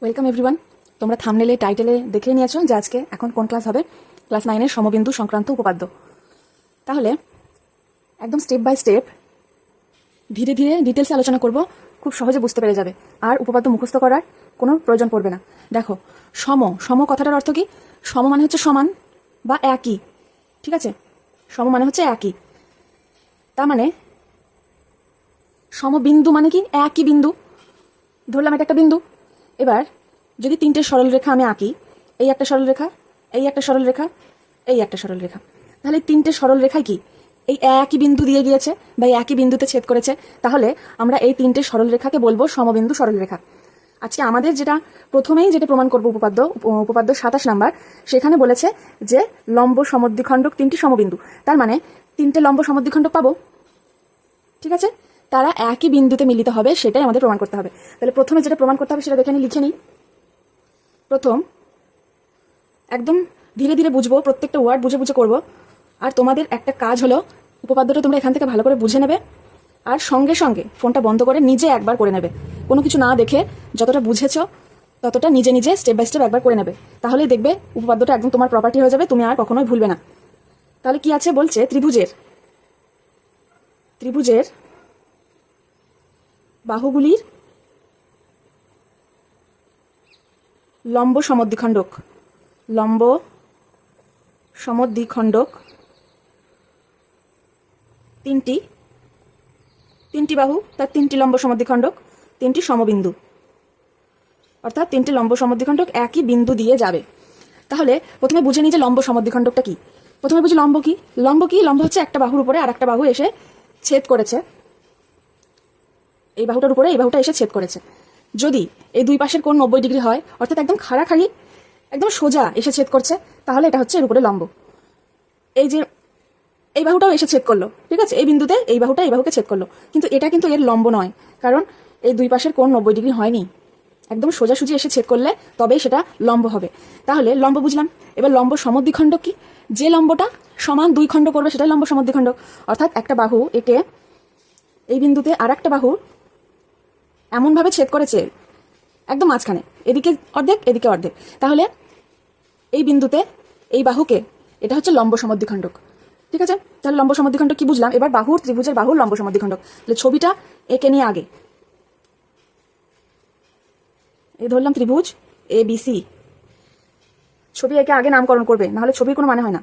Welcome everyone. তোমরা থাম্বনেলে টাইটেলে দেখে নিয়েছো যে আজকে এখন কোন ক্লাস হবে। ক্লাস 9-এর সমবিন্দু সংক্রান্ত উপপাদ্য। তাহলে একদম স্টেপ বাই স্টেপ ধীরে ধীরে ডিটেলসে আলোচনা করব, খুব সহজে বুঝতে পেরে যাবে। আর উপপাদ্য মুখস্থ করার কোনো প্রয়োজন পড়বে না। দেখো, সম কথাটার অর্থ কি? সম মানে হচ্ছে সমান বা একই, ঠিক আছে? সম মানে হচ্ছে একই। তার মানে সমবিন্দু মানে কি? একই বিন্দু। ধরলাম এটা একটা বিন্দু। এবার যদি তিনটে সরল রেখা আমি আঁকি, এই একটা সরল রেখা, এই একটা সরল রেখা, এই একটা সরল রেখা, তাহলে তিনটে সরল রেখায় কি এই একই বিন্দু দিয়ে গিয়েছে বা এই একই বিন্দুতে ছেদ করেছে। তাহলে আমরা এই তিনটে সরল রেখাকে বলবো সমবিন্দু সরল রেখা। আজকে আমাদের প্রথমেই যেটা প্রমাণ করবো উপপাদ্য 27 নাম্বার, সেখানে বলেছে যে লম্ব সমদ্বিখণ্ডক তিনটি সমবিন্দু। তার মানে তিনটে লম্ব সমদ্বিখণ্ডক পাবো, ঠিক আছে? তারা একই বিন্দুতে মিলিত হবে, সেটাই আমাদের প্রমাণ করতে হবে। তাহলে প্রথমে যেটা প্রমাণ করতে হবে সেটা দেখে লিখে নিই। প্রথম একদম ধীরে ধীরে বুঝবো, প্রত্যেকটা ওয়ার্ড বুঝে বুঝে করবো। আর তোমাদের একটা কাজ হলো, উপপাদ্যটা তোমরা এখান থেকে ভালো করে বুঝে নেবে, আর সঙ্গে সঙ্গে ফোনটা বন্ধ করে নিজে একবার করে নেবে। কোনো কিছু না দেখে যতটা বুঝেছো ততটা নিজে নিজে স্টেপ বাই স্টেপ একবার করে নেবে। তাহলেই দেখবে উপপাদ্যটা একদম তোমার প্রপার্টি হয়ে যাবে, তুমি আর কখনোই ভুলবে না। তাহলে কি আছে বলছে, ত্রিভুজের বাহুগুলির লম্ব সমদ্বিখণ্ডক তিনটি বাহু, তার তিনটি লম্ব সমদ্বিখণ্ডক, তিনটি সমবিন্দু, অর্থাৎ তিনটি লম্ব সমদ্বিখণ্ডক একই বিন্দু দিয়ে যাবে। তাহলে প্রথমে বুঝে নিই যে লম্ব সমদ্বিখণ্ডকটা কি। প্রথমে বুঝি লম্ব কি। লম্ব হচ্ছে একটা বাহুর উপরে আর একটা বাহু এসে ছেদ করেছে, এই বাহুটার উপরে এই বাহুটা এসে ছেদ করেছে। যদি এই দুই পাশের কোণ 90 ডিগ্রি হয়, অর্থাৎ একদম খাড়াখাড়ি একদম সোজা এসে ছেদ করছে, তাহলে এটা হচ্ছে এর উপরে লম্ব। এই যে এই বাহুটাও এসে ছেদ করলো, ঠিক আছে? এই বিন্দুতে এই বাহুটা এই বাহুকে ছেদ করলো, কিন্তু এটা কিন্তু এর লম্ব নয়, কারণ এই দুই পাশের কোণ 90 ডিগ্রি হয়নি। একদম সোজাসুজি এসে ছেদ করলে তবেই সেটা লম্ব হবে। তাহলে লম্ব বুঝলাম। এবার লম্ব সমদ্বিখণ্ডক কি? যে লম্বটা সমান দুই খণ্ড করবে সেটাই লম্ব সমদ্বিখণ্ডক। অর্থাৎ একটা বাহু একে এই বিন্দুতে আর একটা বাহু এমনভাবে ছেদ করেছে একদম মাঝখানে, এদিকে অর্ধেক এদিকে অর্ধেক, তাহলে এই বিন্দুতে এই বাহুকে, এটা হচ্ছে লম্ব সমদ্বিখণ্ডক, ঠিক আছে? তাহলে লম্ব সমদ্বিখণ্ডক কি বুঝলাম। এবার ত্রিভুজের বাহুর লম্ব সমদ্বিখণ্ডক। তাহলে ছবিটা একে নিয়ে আগে, এই ধরলাম ত্রিভুজ ABC। ছবি একে আগে নামকরণ করবে, নাহলে ছবির কোনো মানে হয় না।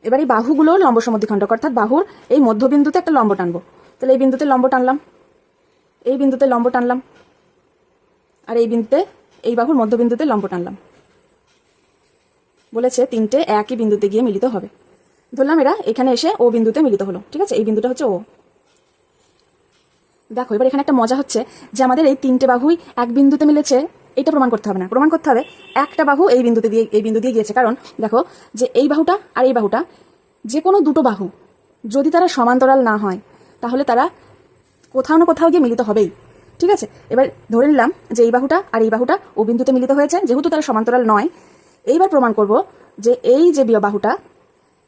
এবার এই বাহুগুলোর লম্ব সমদ্বিখণ্ডক, অর্থাৎ বাহুর এই মধ্যবিন্দুতে একটা লম্ব টানবো। তাহলে এই বিন্দুতে লম্ব টানলাম, এই বিন্দুতে লম্ব টানলাম, আর এই বিন্দুতে এই বাহুর মধ্যবিন্দুতে লম্ব টানলাম। বলেছে তিনটে একই বিন্দুতে গিয়ে মিলিত হবে। ধরলাম এরা এখানে এসে ও বিন্দুতে মিলিত হলো, ঠিক আছে? এই বিন্দুটা হচ্ছে ও। দেখো, এবার এখানে একটা মজা হচ্ছে যে আমাদের এই তিনটে বাহুই এক বিন্দুতে মিলেছে, এটা প্রমাণ করতে হবে না। প্রমাণ করতে হবে একটা বাহু এই বিন্দু দিয়ে গিয়েছে। কারণ দেখো, যে এই বাহুটা আর এই বাহুটা, যে কোনো দুটো বাহু যদি তারা সমান্তরাল না হয়, তাহলে তারা কোথাও না কোথাও গিয়ে মিলিত হবেই, ঠিক আছে? এবার ধরে নিলাম যে এই বাহুটা আর এই বাহুটা ও বিন্দুতে মিলিত হয়েছে, যেহেতু তারা সমান্তরাল নয়। এইবার প্রমাণ করব যে এই যে বাহুটা,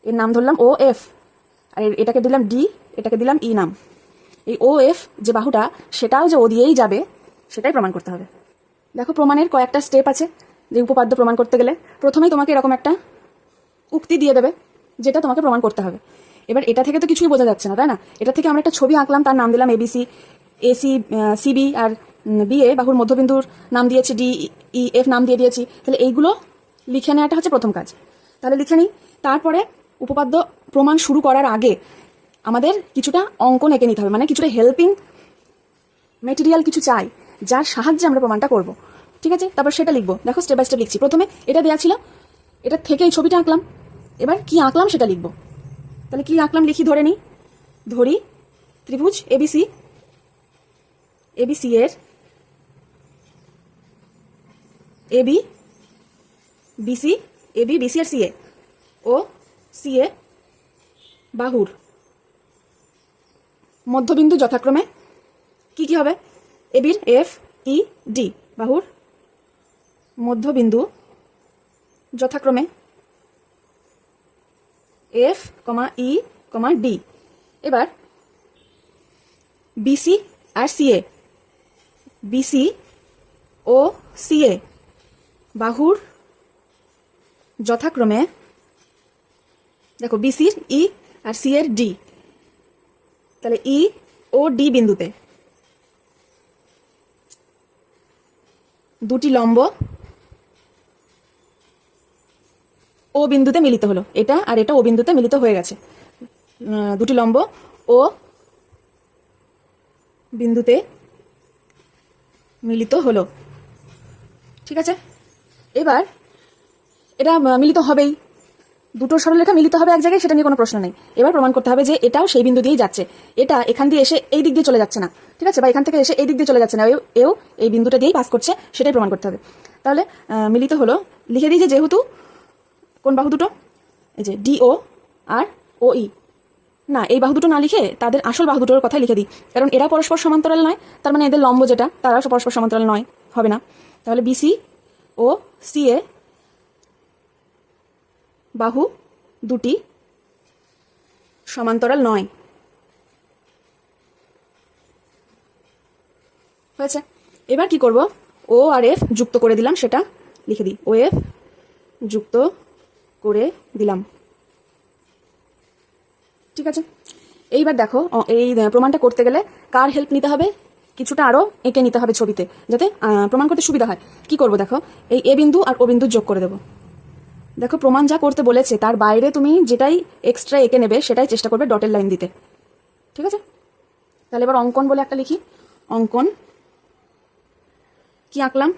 এর নাম ধরলাম OF, আর এটাকে দিলাম D, এটাকে দিলাম E নাম। এই OF যে বাহুটা, সেটাও যে ও দিয়েই যাবে, সেটাই প্রমাণ করতে হবে। দেখো, প্রমাণের কয়েকটা স্টেপ আছে। যে উপপাদ্য প্রমাণ করতে গেলে প্রথমেই তোমাকে এরকম একটা উক্তি দিয়ে দেবে, যেটা তোমাকে প্রমাণ করতে হবে। এবার এটা থেকে তো কিছুই বোঝা যাচ্ছে না, তাই না? এটা থেকে আমরা একটা ছবি আঁকলাম, তার নাম দিলাম ABC, AC CB, আর BA বাহুর মধ্যবিন্দুর নাম দিয়েছি DEF নাম দিয়ে দিয়েছি। তাহলে এইগুলো লিখে নেওয়াটা হচ্ছে প্রথম কাজ। তাহলে লিখে নিই। তারপরে উপপাদ্য প্রমাণ শুরু করার আগে আমাদের কিছুটা অঙ্কন এঁকে নিতে হবে, মানে কিছুটা হেল্পিং মেটেরিয়াল কিছু চাই, যার সাহায্যে আমরা প্রমাণটা করব, ঠিক আছে? তারপর সেটা লিখবো। দেখো, স্টেপ বাই স্টেপ লিখছি। প্রথমে এটা দেওয়া ছিল, এটা থেকে এই ছবিটা আঁকলাম। এবার কি আঁকলাম সেটা লিখবো। তাহলে কি আঁকলাম লিখি, ধরি ত্রিভুজ ABC এর AB BC, AB BC আর CA ও CA বাহুর মধ্যবিন্দু যথাক্রমে কি কি হবে? এবির FED বাহুর মধ্যবিন্দু যথাক্রমে F, E, D। এবার BC আর CA, BC ও সি এ বাহুর যথাক্রমে, দেখো বিসির ই আর সি এর ডি, তাহলে ই ও ডি বিন্দুতে দুটি লম্ব ও বিন্দুতে মিলিত হলো। এটা আর এটা ও বিন্দুতে মিলিত হয়ে গেছে। দুটি লম্ব ও বিন্দুতে মিলিত হলো, ঠিক আছে। এবার এটা মিলিত হবেই, দুটো সরলরেখা মিলিত হবে এক জায়গায়, সেটা নিয়ে কোনো প্রশ্ন নেই। এবার প্রমাণ করতে হবে যে এটাও সেই বিন্দু দিয়েই যাচ্ছে, এটা এখান দিয়ে এসে এই দিক দিয়ে চলে যাচ্ছে না, ঠিক আছে, বা এখান থেকে এসে এই দিক দিয়ে চলে যাচ্ছে না, এও এই বিন্দুটা দিয়েই পাস করছে, সেটাই প্রমাণ করতে হবে। তাহলে মিলিত হলো, লিখে দিই যে যেহেতু কোন বাহু দুটো, এই যে ডিও আর ও ই, না এই বাহু দুটো না লিখে তাদের আসল বাহু দুটোর কথা লিখে দিই, কারণ এরা পরস্পর সমান্তরাল নয়, তার মানে এদের লম্ব যেটা তারা পরস্পর সমান্তরাল নয়, হবে না। তাহলে বিসি ও সি এ বাহু দুটি সমান্তরাল নয়, হয়েছে। এবার কি করব, ও আর এফ যুক্ত করে দিলাম, সেটা লিখে দিই, ও এফ যুক্ত করে দিলাম, ঠিক আছে। এইবার দেখো, এই প্রমাণটা করতে গেলে কার হেল্প নিতে হবে, কিছুটা আরো এঁকে নিতে হবে ছবিতে, যাতে প্রমাণ করতে সুবিধা হয়। কি করব দেখো, এই এ বিন্দু আর ও বিন্দু যোগ করে দেবো। দেখো প্রমাণ যা করতে বলেছে তার বাইরে তুমি যেটাই এক্সট্রা এঁকে নেবে সেটাই চেষ্টা করবে ডটের লাইন দিতে, ঠিক আছে। তাহলে এবার অঙ্কন বলে একটা লিখি। অঙ্কন কি আঁকলাম,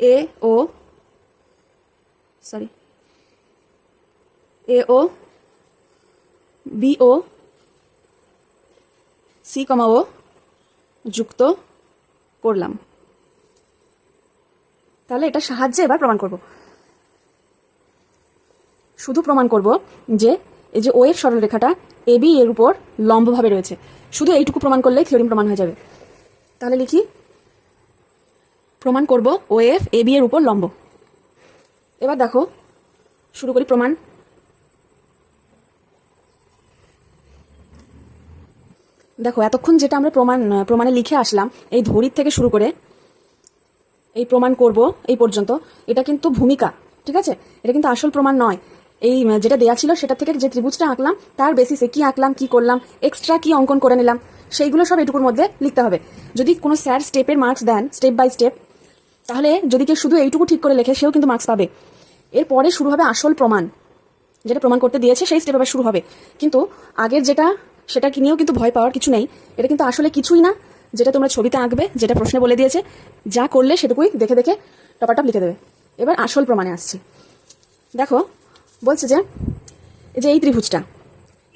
এ ও বি ও সি কমা ও যুক্ত করলাম। তাহলে এটা সাহায্যে এবার প্রমাণ করব, শুধু প্রমাণ করব যে এই যে ও এফ সরলরেখাটা এ বি এর উপর লম্বভাবে রয়েছে, শুধু এইটুকু প্রমাণ করলেই থিওরিম প্রমাণ হয়ে যাবে। তাহলে লিখি, প্রমাণ করব ও এফ এ বি এর উপর লম্ব। এবার দেখো শুরু করি প্রমাণ। দেখো এতক্ষণ যেটা আমরা প্রমাণে লিখে আসলাম, এই ধরির থেকে শুরু করে এই প্রমাণ করব এই পর্যন্ত, এটা কিন্তু ভূমিকা, ঠিক আছে, এটা কিন্তু আসল প্রমাণ নয়। এই যেটা দেয়া ছিল সেটা থেকে যে ত্রিভুজটা আঁকলাম তার বেসিসে কি আঁকলাম, কি করলাম, এক্সট্রা কি অঙ্কন করে নিলাম, সেইগুলো সব এটুকুর মধ্যে লিখতে হবে। যদি কোনো স্যার স্টেপের মার্কস দেন, স্টেপ বাই স্টেপ, তাহলে যদি কেউ শুধু এইটুকু ঠিক করে লেখে সেও কিন্তু মার্কস পাবে। এরপরে শুরু হবে আসল প্রমাণ, যেটা প্রমাণ করতে দিয়েছে সেই স্টেপ আবার শুরু হবে। কিন্তু আগের যেটা, সেটা কি নিয়েও কিন্তু ভয় পাওয়ার কিছু নেই, এটা কিন্তু আসলে কিছুই না, যেটা তোমরা ছবিতে আঁকবে, যেটা প্রশ্নে বলে দিয়েছে, যা করলে সেটুকুই দেখে দেখে টপাটপ লিখে দেবে। এবার আসল প্রমাণে আসছি। দেখো বলছে যে এই ত্রিভুজটা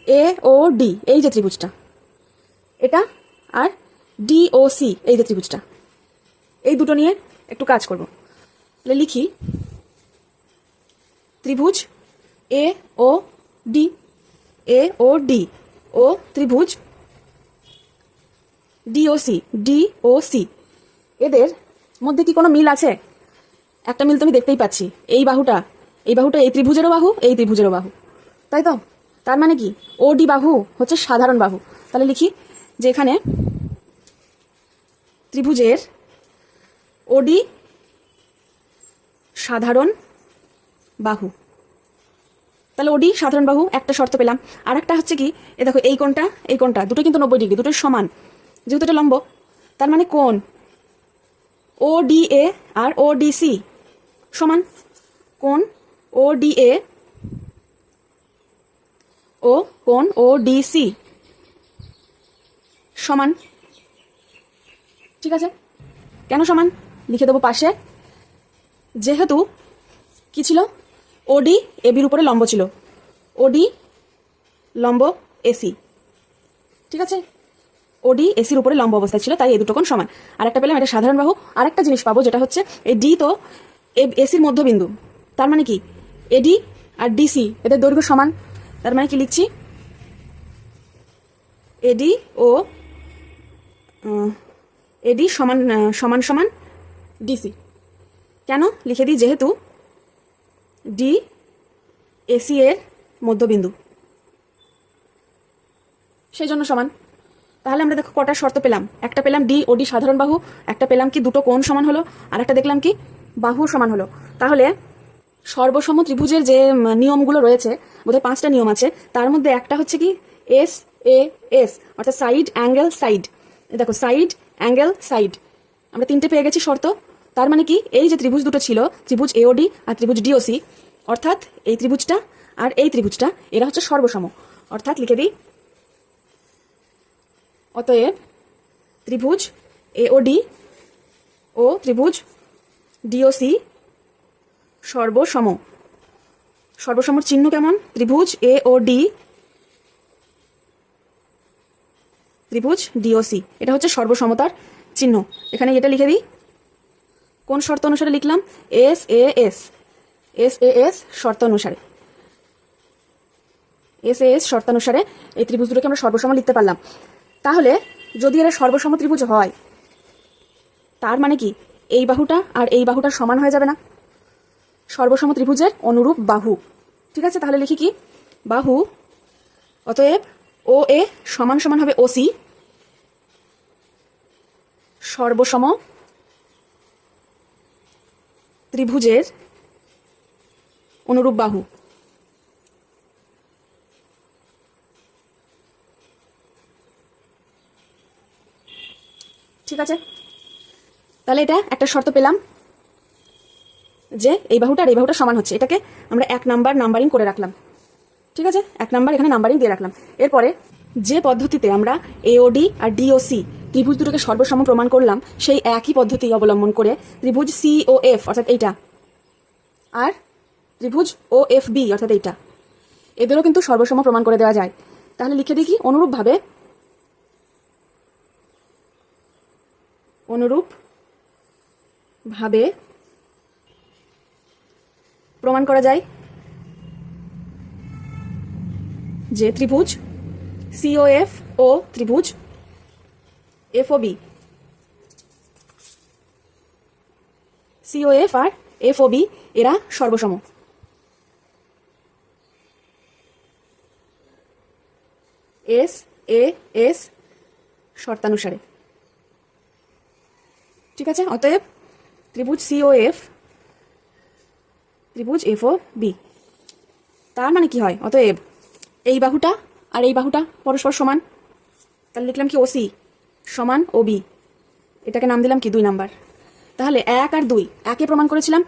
এ ও ডি, এই যে ত্রিভুজটা এটা, আর ডি ও সি এই যে ত্রিভুজটা, এই দুটো নিয়ে একটু কাজ করব। তাহলে লিখি, ত্রিভুজ এ ও ডি, এ ও ডি ও ত্রিভুজ ডিওসি, ডিওসি, এদের মধ্যে কি কোনো মিল আছে? একটা মিল তো আমি দেখতেই পাচ্ছি, এই বাহুটা এই ত্রিভুজেরও বাহু, এই ত্রিভুজেরও বাহু, তাই তো। তার মানে কি ও ডি বাহু হচ্ছে সাধারণ বাহু। তাহলে লিখি যে এখানে ত্রিভুজের ওডি সাধারণ বাহু। তাহলে ওডি সাধারণ বাহু, একটা শর্ত পেলাম। আর একটা হচ্ছে কি, এ দেখো এই কোণটা দুটো কিন্তু 90 ডিগ্রি, দুটো সমান, যেহেতু এটা লম্ব, তার মানে কোণ ও ডি এ আর ও ডি সি সমান। কোণ ও ডি এ ও কোণ ও ডি সি সমান, ঠিক আছে। কেন সমান লিখে দেবো পাশে, যেহেতু কি ছিল, ওডি এবির উপরে লম্ব ছিল, ওডি লম্ব এসি, ঠিক আছে, ওডি এসির উপরে লম্ব অবস্থায় ছিল, তাই এই দুটো কোণ সমান। আর একটা পেলাম, এটা সাধারণ বাহু। আর একটা জিনিস পাবো, যেটা হচ্ছে এই ডি তো এসির মধ্যবিন্দু, তার মানে কি এডি আর ডিসি এদের দৈর্ঘ্য সমান। তার মানে কি লিখছি, এডি ও এডি সমান সমান সমান ডিসি। কেন লিখে দিই, যেহেতু ডি এসি এর মধ্যবিন্দু, সেই জন্য সমান। তাহলে আমরা দেখো কটা শর্ত পেলাম। একটা পেলাম ডি ও ডি সাধারণ বাহু, একটা পেলাম কি দুটো কোণ সমান হলো, আর একটা দেখলাম কি বাহু সমান হলো। তাহলে সর্বসম ত্রিভুজের যে নিয়মগুলো রয়েছে, বোধহয় 5টা নিয়ম আছে, তার মধ্যে একটা হচ্ছে কি এস এ এস, অর্থাৎ সাইড অ্যাঙ্গেল সাইড। দেখো সাইড অ্যাঙ্গেল সাইড, আমরা 3টে পেয়ে গেছি শর্ত। তার মানে কি এই যে ত্রিভুজ দুটো ছিল, ত্রিভুজ এওডি আর ত্রিভুজ ডিওসি, অর্থাৎ এই ত্রিভুজটা আর এই ত্রিভুজটা এরা হচ্ছে সর্বসম। অর্থাৎ লিখে দিই, অতএব ত্রিভুজ এওডি ও ত্রিভুজ ডিওসি সর্বসম। সর্বসমর চিহ্ন কেমন? ত্রিভুজ এ ও ডি, ত্রিভুজ ডিওসি, এটা হচ্ছে সর্বসমতার চিহ্ন। এখানে এটা লিখে দিই, কোন শর্ত অনুসারে লিখলাম? S A S, S A S শর্তানুসারে, এস এ এস শর্তানুসারে এই ত্রিভুজ দুটোকে আমরা সর্বসম লিখতে পারলাম। তাহলে যদি এরা সর্বসম ত্রিভুজ হয়, তার মানে কি এই বাহুটা আর এই বাহুটা সমান হয়ে যাবে না? সর্বসম ত্রিভুজের অনুরূপ বাহু। ঠিক আছে, তাহলে লিখি কি? বাহু, অতএব ও এ সমান সমান হবে ওসি, সর্বসম ত্রিভুজের অনুরূপ বাহু। ঠিক আছে, তাহলে এটা একটা শর্ত পেলাম যে এই বাহুটা আর এই বাহুটা সমান হচ্ছে। এটাকে আমরা 1 নাম্বার নাম্বারিং করে রাখলাম। ঠিক আছে, 1 নাম্বার এখানে নাম্বারিং দিয়ে রাখলাম। এরপরে যে পদ্ধতিতে আমরা এওডি আর ডিওসি ত্রিভুজ দুটোকে সর্বসম প্রমাণ করলাম, সেই একই পদ্ধতি অবলম্বন করে ত্রিভুজ সি ও এফ অর্থাৎ এইটা, আর ত্রিভুজ ও এফ বি অর্থাৎ এইটা, এদেরও কিন্তু সর্বসম প্রমাণ করে দেওয়া যায়। তাহলে লিখে দিই কি? অনুরূপ ভাবে প্রমাণ করা যায় যে ত্রিভুজ সিওএফ ও ত্রিভুজ এফওবি, সিওএফ আর এফওবি এরা সর্বসম। S A S শর্তানুসারে। ঠিক আছে, অতএব ত্রিভুজ সিওএফ ত্রিভুজ এফও বি। তার মানে কি হয়? অতএব এই বাহুটা আর এই বাহুটা পরস্পর সমান। তাহলে লিখলাম কি? ওসি সমান ও বি, এটাকে নাম দিলাম কি? 2 নাম্বার। তাহলে 1 আর 2, 1-এ প্রমাণ করেছিলাম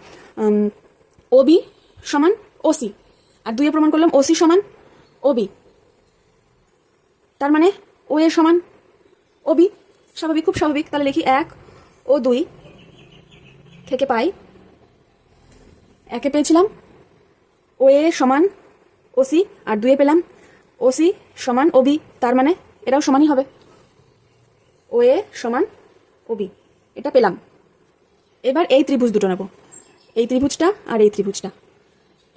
ও বি সমান ওসি, আর 2-এ প্রমাণ করলাম ওসি সমান ও বি। তার মানে ও এ সমান ও বি, স্বাভাবিক, খুব স্বাভাবিক। তাহলে লিখি 1 ও 2 থেকে পাই, 1-এ পেয়েছিলাম ও এ সমান ওসি, আর 2-এ পেলাম ওসি সমান ওবি। তার মানে এরাও সমানই হবে, ও এ সমান ওবি, এটা পেলাম। এবার এই ত্রিভুজ দুটো নেব, এই ত্রিভুজটা আর এই ত্রিভুজটা।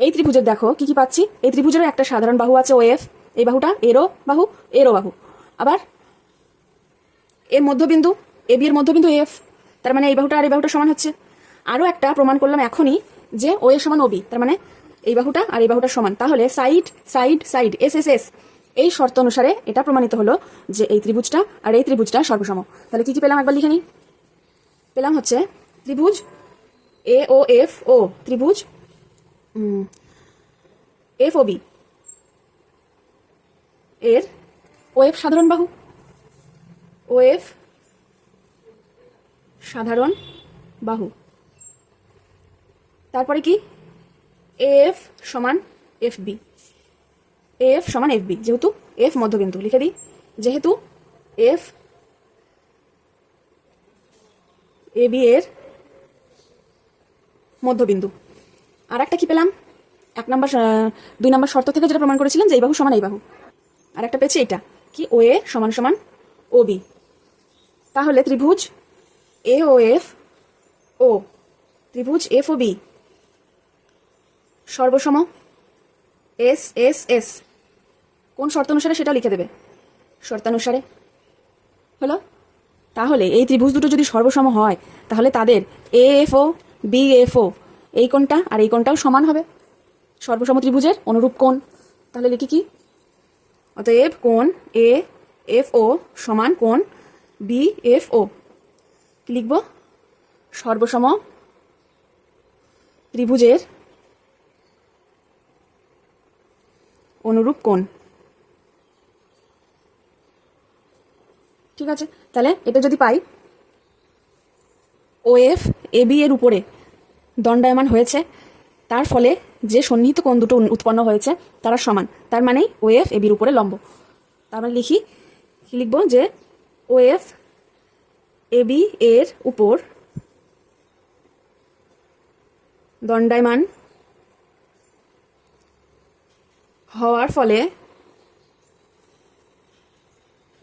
এই ত্রিভুজের দেখো কি কি পাচ্ছি? এই ত্রিভুজেরও একটা সাধারণ বাহু আছে ও এফ, এই বাহুটা এরও বাহু, এরও বাহু, আবার এর মধ্যবিন্দু এ বি এর মধ্যবিন্দু এফ, তার মানে এই বাহুটা আর এই বাহুটা সমান হচ্ছে। আরও একটা প্রমাণ করলাম এখনই যে ও এ সমান ওবি, তার মানে এই বাহুটা আর এই বাহুটা সমান। তাহলে side side side S S S, এই শর্ত অনুসারে এটা প্রমাণিত হলো যে এই ত্রিভুজটা আর এই ত্রিভুজটা সর্বসম। তাহলে কি কি পেলাম একবার লিখে নিই। পেলাম হচ্ছে ত্রিভুজ এ ও এফ ও ত্রিভুজ এফ ও বি এর ও এফ সাধারণ বাহু, ও এফ সাধারণ বাহু। তারপরে কি? এফ সমান এফ বি, এফ সমান এফ বি, যেহেতু এফ মধ্যবিন্দু, লিখে দিই যেহেতু এফ এ বি এর মধ্যবিন্দু। আর একটা কি পেলাম? 2 নাম্বার শর্ত থেকে যেটা প্রমাণ করেছিলাম যে এই বাহু সমান এই বাহু, আর একটা পেয়েছি এটা কি? ও এ সমান সমান ও বি। তাহলে ত্রিভুজ এ ও এফ ও ত্রিভুজ এফ ও বি সর্বসম এস এস এস। কোন শর্ত অনুসারে সেটা লিখে দেবে, শর্তানুসারে। হলো? তাহলে এই ত্রিভুজ দুটো যদি সর্বসম হয়, তাহলে তাদের A F O B F O, এই কোণটা আর এই কোণটাও সমান হবে, সর্বসম ত্রিভুজের অনুরূপ কোণ। তাহলে লিখি কি? অতএব কোণ এ এফ ও সমান কোণ বি এফ ও। কি লিখব? সর্বসম ত্রিভুজের অনুরূপ কোণ। ঠিক আছে, তাহলে এটা যদি পাই ও এফ এ বি এর উপরে দণ্ডায়মান হয়েছে, তার ফলে যে সন্নিহিত কোণ দুটো উৎপন্ন হয়েছে তারা সমান, তার মানেই ও এফ এ বির উপরে লম্ব। তার মানে লিখি, কি লিখব? যে ও এফ এ বি এর উপর দণ্ডায়মান হওয়ার ফলে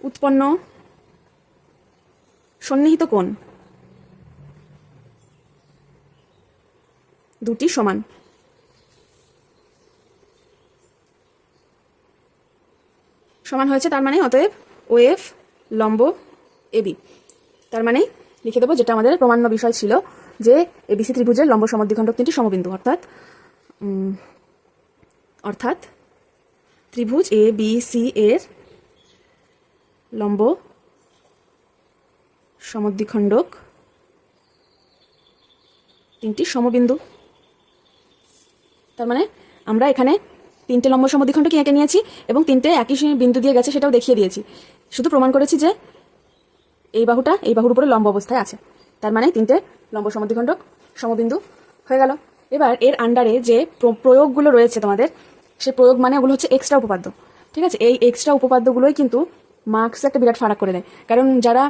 উৎপন্ন সন্নিহিত কোণ দুটি সমান। সমান হয়েছে, তার মানে অতএব ও এফ লম্ব এ বি। তার মানে লিখে দেবো যেটা আমাদের প্রমাণ্য বিষয় ছিল, যে এবিসি ত্রিভুজের লম্ব সমদ্বিখণ্ডক তিনটি সমবিন্দু, অর্থাৎ ত্রিভুজ এ বি সি এর লম্ব সমদ্বিখণ্ডক তিনটি সমবিন্দু। তার মানে আমরা এখানে তিনটে লম্ব সমদ্বিখণ্ডক এঁকে নিয়েছি এবং তিনটে একই বিন্দু দিয়ে গেছে সেটাও দেখিয়ে দিয়েছি। শুধু প্রমাণ করেছি যে এই বাহুটা এই বাহুর উপরে লম্ব অবস্থায় আছে, তার মানে তিনটে লম্ব সমদ্বিখণ্ডক সমবিন্দু হয়ে গেল। এবার এর আন্ডারে যে প্রয়োগগুলো রয়েছে তোমাদের, সে প্রয়োগ মানে ওগুলো হচ্ছে এক্সট্রা উপপাদ্য। ঠিক আছে, এই এক্সট্রা উপপাদ্যগুলোই কিন্তু মার্কসে একটা বিরাট ফারাক করে দেয়। কারণ যারা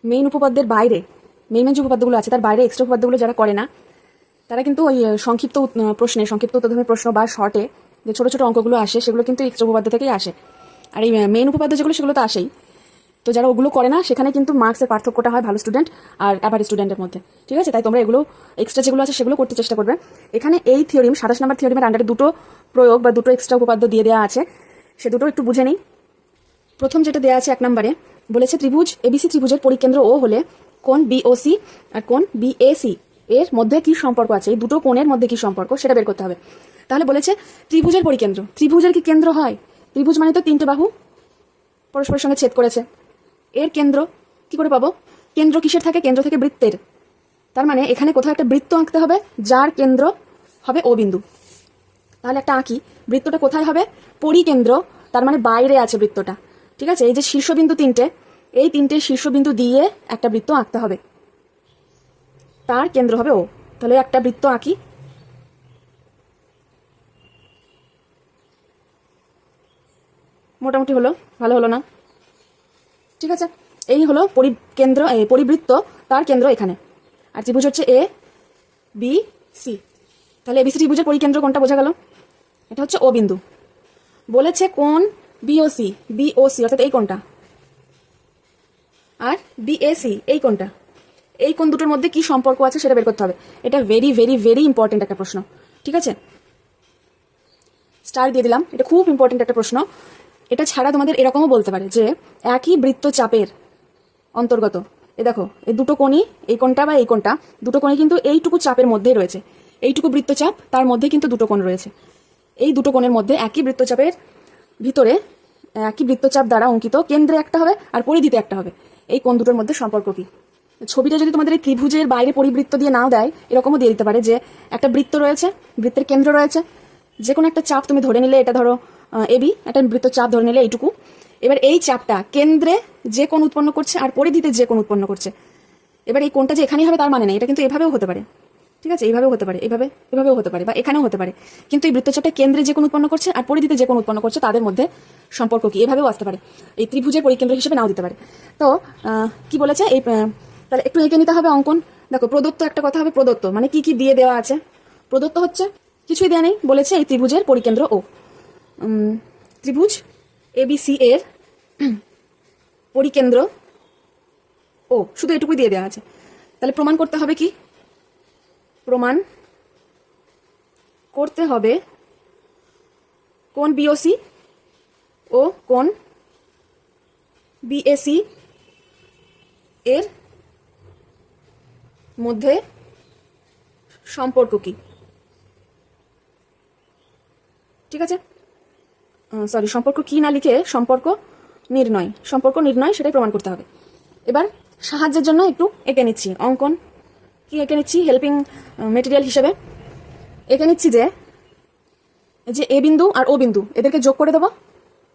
মেইন উপপাদ্যের বাইরে, মেইন যে উপপাদ্যগুলো আছে তার বাইরে এক্সট্রা উপপাদ্যগুলো যারা করে না, তারা কিন্তু ওই সংক্ষিপ্ত প্রশ্নে, সংক্ষিপ্ত উত্তরধর্মী প্রশ্ন বা শর্টে যে ছোটো ছোটো অঙ্কগুলো আসে সেগুলো কিন্তু এক্সট্রা উপপাদ্য থেকেই আসে। আর এই মেইন উপপাদ্য যেগুলো সেগুলো তো আসেই। তো যারা ওগুলো করে না, সেখানে কিন্তু মার্কসের পার্থক্যটা হয় ভালো স্টুডেন্ট আর অ্যাভারেজ স্টুডেন্টের মধ্যে। ঠিক আছে, তাই তোমরা এগুলো এক্সট্রা যেগুলো আছে সেগুলো করতে চেষ্টা করবে। এখানে এই থিওরিম 27 নম্বর থিওরিমের আন্ডারে দুটো প্রয়োগ বা দুটো এক্সট্রা উপপাদ্য দিয়ে দেওয়া আছে, সে দুটো একটু বুঝে নিই। প্রথম যেটা দেওয়া আছে 1 নম্বরে, বলেছে ত্রিভুজ এবিসি ত্রিভুজের পরিকেন্দ্র ও হলে কোণ বিওসি আর কোণ বিএসি এর মধ্যে কি সম্পর্ক আছে, এই দুটো কোণের মধ্যে কি সম্পর্ক সেটা বের করতে হবে। তাহলে বলেছে ত্রিভুজের পরিকেন্দ্র, ত্রিভুজের কি কেন্দ্র হয়? ত্রিভুজ মানে তো তিনটে বাহু পরস্পরের সঙ্গে ছেদ করেছে, এর কেন্দ্র কি করে পাবো? কেন্দ্র কিসের থাকে? কেন্দ্র থেকে বৃত্তের। তার মানে এখানে কোথাও একটা বৃত্ত আঁকতে হবে যার কেন্দ্র হবে ও বিন্দু। তাহলে একটা আঁকি, বৃত্তটা কোথায় হবে? পরিকেন্দ্র, তার মানে বাইরে আছে বৃত্তটা। ঠিক আছে, এই যে শীর্ষবিন্দু তিনটে, এই তিনটে শীর্ষবিন্দু দিয়ে একটা বৃত্ত আঁকতে হবে, তার কেন্দ্র হবে ও। তাহলে একটা বৃত্ত আঁকি, মোটামুটি হলো, ভালো হলো না? ঠিক আছে, এই হলো পরিকেন্দ্র, পরিবৃত্ত, তার কেন্দ্র এখানে। আর ত্রিভুজ হচ্ছে এ বি সি। তাহলে এবিসি ত্রিভুজের পরিকেন্দ্র কোনটা বোঝা গেল? এটা হচ্ছে ও বিন্দু। বলেছে কোণ বিওসি, বিওসি অর্থাৎ এই কোণটা, আর বিএসি এই কোণটা, এই কোণ দুটোর মধ্যে কি সম্পর্ক আছে সেটা বের করতে হবে। এটা ভেরি ভেরি ভেরি ইম্পর্টেন্ট একটা প্রশ্ন। ঠিক আছে, স্টার দিয়ে দিলাম, এটা খুব ইম্পর্টেন্ট একটা প্রশ্ন। এটা ছাড়া তোমাদের এরকমও বলতে পারে যে একই বৃত্তচাপের অন্তর্গত, এ দেখো এই দুটো কোণই, এই কোণটা বা এই কোণটা, দুটো কোণই কিন্তু এইটুকু চাপের মধ্যেই রয়েছে। এইটুকু বৃত্তচাপ, তার মধ্যে কিন্তু দুটো কোণ রয়েছে। এই দুটো কোণের মধ্যে একই বৃত্তচাপের ভিতরে একই বৃত্তচাপ দ্বারা অঙ্কিত কেন্দ্রে একটা হবে আর পরিধিতে একটা হবে। এই কোণ দুটোর মধ্যে সম্পর্ক কি? ছবিটা যদি তোমাদের এই ত্রিভুজের বাইরে পরিবৃত্ত দিয়ে নাও দেয়, এরকমও দিয়ে দিতে পারে যে একটা বৃত্ত রয়েছে, বৃত্তের কেন্দ্র রয়েছে, যে কোনো একটা চাপ তুমি ধরে নিলে, এটা ধরো এবি, একটা বৃত্ত চাপ ধরে নিলে এইটুকু। এবার এই চাপটা কেন্দ্রে যে কোণ উৎপন্ন করছে আর পরিধিতে যে কোণ উৎপন্ন করছে। এবার এই কোণটা যে এখানেই হবে তার মানে নেই, এটা কিন্তু এভাবেও হতে পারে। ঠিক আছে, এইভাবেও হতে পারে, এভাবেও হতে পারে, বা এখানেও হতে পারে। কিন্তু এই বৃত্তচাপটা কেন্দ্রে যে কোণ উৎপন্ন করছে আর পরিধিতে যে কোণ উৎপন্ন করছে তাদের মধ্যে সম্পর্ক কি, এভাবেও আসতে পারে। এই ত্রিভুজের পরিকেন্দ্র হিসেবে নাও দিতে পারে। তো কি বলেছে, এই তাহলে একটু এঁকে নিতে হবে অঙ্কন। দেখো প্রদত্ত একটা কথা হবে, প্রদত্ত মানে কি কি দিয়ে দেওয়া আছে। প্রদত্ত হচ্ছে কিছুই দেওয়া নেই, বলেছে এই ত্রিভুজের পরিকেন্দ্র ও। ত্রিভুজ এবিসি এর পরিকেন্দ্র ও, শুধু এটুকুই দিয়ে দেওয়া আছে। তাহলে প্রমাণ করতে হবে কি? প্রমাণ করতে হবে কোণ বিওসি ও কোণ বিএসি এর মধ্যে সম্পর্ক কি। ঠিক আছে, সরি, সম্পর্ক কি না লিখে সম্পর্ক নির্ণয় সেটাই প্রমাণ করতে হবে। এবার সাহায্যের জন্য একটু এঁকে নিচ্ছি অঙ্কন। কি এঁকে নিচ্ছি? হেল্পিং মেটেরিয়াল হিসেবে এঁকে নিচ্ছি যে এ বিন্দু আর ও বিন্দু এদেরকে যোগ করে দেবো,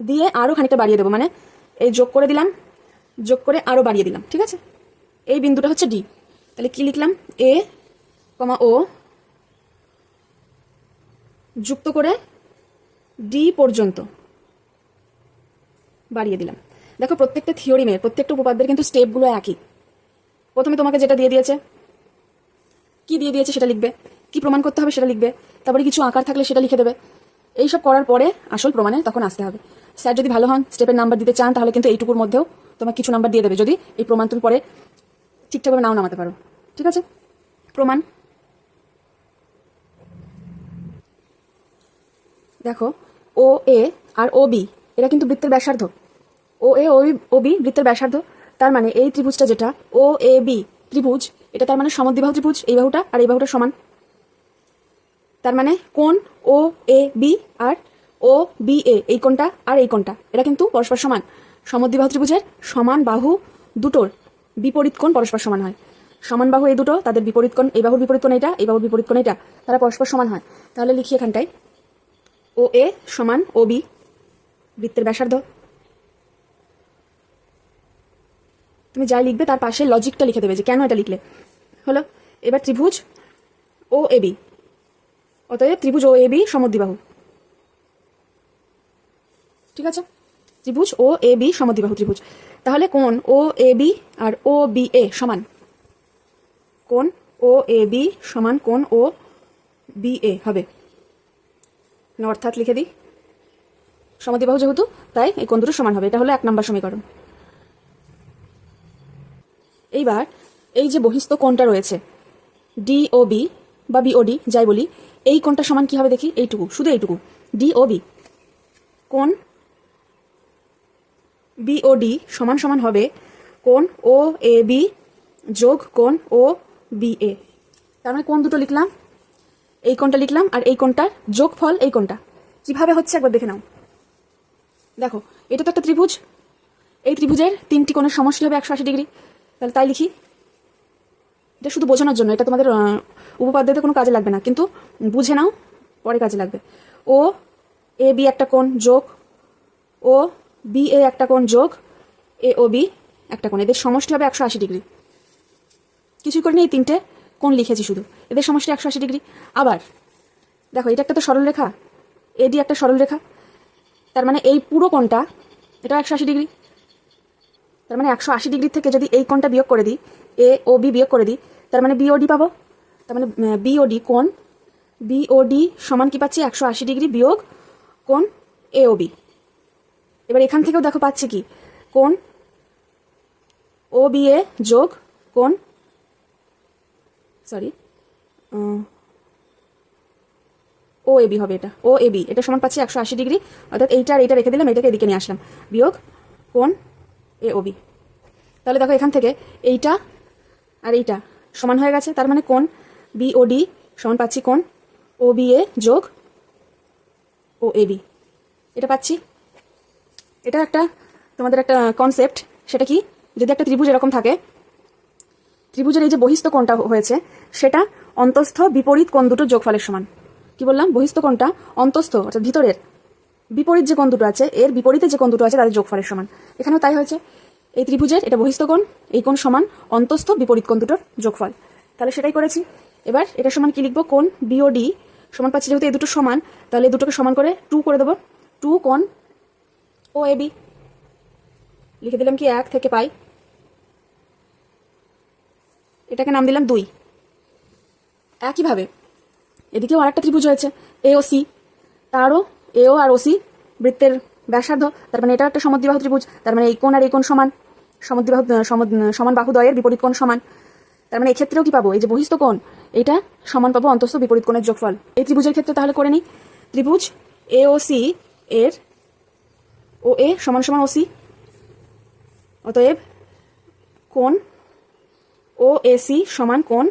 দিয়ে আরও খানিকটা বাড়িয়ে দেবো, মানে এই যোগ করে দিলাম, যোগ করে আরও বাড়িয়ে দিলাম, ঠিক আছে? এই বিন্দুটা হচ্ছে ডি, তাহলে কি লিখলাম? এ কমা ও যুক্ত করে ডি পর্যন্ত বাড়িয়ে দিলাম। দেখো প্রত্যেকটা থিওরিমের প্রত্যেকটা উপপাদ্যের কিন্তু স্টেপগুলো একই। প্রথমে তোমাকে যেটা দিয়ে দিয়েছে, কি দিয়ে দিয়েছে সেটা লিখবে, কি প্রমাণ করতে হবে সেটা লিখবে, তারপরে কিছু আকার থাকলে সেটা লিখে দেবে। এইসব করার পরে আসল প্রমাণে তখন আসতে হবে। স্যার যদি ভালো হন, স্টেপের নাম্বার দিতে চান, তাহলে কিন্তু এইটুকুর মধ্যেও তোমাকে কিছু নাম্বার দিয়ে দেবে, যদি এই প্রমাণ তুমি পরে ঠিকঠাকভাবে নাও নামাতে পারো। ঠিক আছে? প্রমাণ দেখো, ও এ আর ও বি এরা কিন্তু বৃত্তের ব্যাসার্ধ। ও এ ও বি বৃত্তের ব্যাসার্ধ। তার মানে এই ত্রিভুজটা যেটা ও এ বি ত্রিভুজ, এটা তার মানে সমদ্বিবাহু ত্রিভুজ। এই বাহুটা আর এই বাহুটা সমান। তার মানে কোণ ও A B R O B A, এই কোণটা আর এই কোণটা এরা কিন্তু পরস্পর সমান। সমদ্বিবাহু ত্রিভুজের সমান বাহু দুটোর বিপরীত কোণ পরস্পর সমান হয়। সমান বাহু এই দুটো, তাদের বিপরীত কোণ, এই বাহুর বিপরীত কোণ এটা, এই বাহুর বিপরীত কোণ এটা, তারা পরস্পর সমান হয়। তাহলে লিখি এখানটায় ও এ সমান ও বি বৃত্তের ব্যাসার্ধ। তুমি যাই লিখবে তার পাশে লজিকটা লিখে দেবে যে কেন এটা লিখলে। হলো। এবার ত্রিভুজ ও এ বি, অতএব ত্রিভুজ ও এ বি সমদ্বিবাহু। ঠিক আছে? ত্রিভুজ ও এ বি সমদ্বিবাহু ত্রিভুজ। তাহলে কোণ ও A B R O B A সমান। কোণ ও এ বি সমান কোণ ও বি এ হবে। অর্থাৎ লিখে দিই, সমদ্বিবাহু যেহেতু তাই এই কোণ দুটো সমান হবে। এটা হলো 1 নম্বর সমীকরণ। এইবার এই যে বহিস্থ কোণটা রয়েছে ডি ও বি বা বি ও ডি যাই বলি, এই কোণটা সমান কি হবে দেখি? এইটুকু, শুধু এইটুকু, ডি ও বি। কোণ বি ও ডি সমান সমান হবে কোণ ও এ বি যোগ কোণ ও বি এ। তার মানে কোণ দুটো লিখলাম, এই কোণটা লিখলাম, আর এই কোণটার যোগফল এই কোণটা। কিভাবে হচ্ছে একবার দেখে নাও। দেখো, এটা তো একটা ত্রিভুজ, এই ত্রিভুজের 3টি কোণের সমষ্টি হবে 180 ডিগ্রি। তাহলে তাই লিখি। এটা শুধু বোঝানোর জন্য, এটা তোমাদের উপপাদ্যতে কোনো কাজে লাগবে না, কিন্তু বুঝে নাও, পরে কাজে লাগবে। ও এ বি একটা কোণ যোগ ও বি এ একটা কোণ যোগ এ ও বি একটা কোণ, এদের সমষ্টি হবে 180 ডিগ্রি। কিছুই করিনি, এই 3টে কোণ লিখেছি শুধু, এদের সমষ্টি 180 ডিগ্রি। আবার দেখো, এটা একটা তো সরলরেখা, এডি একটা সরলরেখা, তার মানে এই পুরো কোণটা এটা 180 ডিগ্রি। তার মানে 180 ডিগ্রি থেকে যদি এই কোণটা বিয়োগ করে দিই, এ ও বি বিয়োগ করে দিই, তার মানে বিওডি পাবো। তার মানে বিওডি কোণ বিওডি সমান কি পাচ্ছি? 180 ডিগ্রি বিয়োগ কোণ এ ও বি। এবার এখান থেকেও দেখো পাচ্ছি কি? কোণ ও বি এ যোগ কোণ ও এ বি হবে। এটা ও এ বি, এটা সমান পাচ্ছি 180 ডিগ্রি, অর্থাৎ এইটা আর এইটা রেখে দিলাম, এটাকে এদিকে নিয়ে আসলাম, বিয়োগ কোণ এ ও বি। তাহলে দেখো এখান থেকে এইটা আর এইটা সমান হয়ে গেছে। তার মানে কোণ বি ও ডি সমান পাচ্ছি কোণ ও বি এ যোগ ও এ বি, এটা পাচ্ছি। এটা একটা তোমাদের একটা কনসেপ্ট। সেটা কি? যদি একটা ত্রিভুজ এরকম থাকে, ত্রিভুজের এই যে বহিস্থ কোণটা হয়েছে সেটা অন্তস্থ বিপরীত কোণ দুটোর যোগফলের সমান। কি বললাম? বহিস্থ কোণটা অন্তস্থ অর্থাৎ ভিতরের বিপরীত যে কোণ দুটো আছে, এর বিপরীতে যে কোণ দুটো আছে তাদের যোগফলের সমান। এখানেও তাই হয়েছে। এই ত্রিভুজের এটা বহিস্থ কোণ, এই কোণ সমান অন্তস্থ বিপরীত কোণ দুটোর যোগফল। তাহলে সেটাই করেছি। এবার এটা সমান কি লিখবো? কোণ বিওডি সমান পাচ্ছি, যেহেতু এই দুটো সমান, তাহলে এই দুটোকে সমান করে 2 করে দেবো। 2 কোণ ও এ বি লিখে দিলাম কি 1 থেকে পাই, এটাকে নাম দিলাম 2। একইভাবে এদিকেও আরেকটা ত্রিভুজ হয়েছে এ ও সি, তারও এও আর ও সি বৃত্তের ব্যাসার্ধ। তার মানে এটা একটা সমদ্বিবাহু ত্রিভুজ, তার মানে এই কোণ আর এই কোণ সমান, সমদ্বিবাহু সমান বাহু দ্বয়ের বিপরীত কোণ সমান। তার মানে এক্ষেত্রেও কি পাবো? এই যে বহিস্থ কোণ এটা সমান পাবো অন্তস্থ বিপরীত কোণের যোগফল। এই ত্রিভুজের ক্ষেত্রে তাহলে করে নিই, ত্রিভুজ এ ও সি এর ও এ সমান সমান ও সি, অতএব কোণ ও এ সি সমান কোণ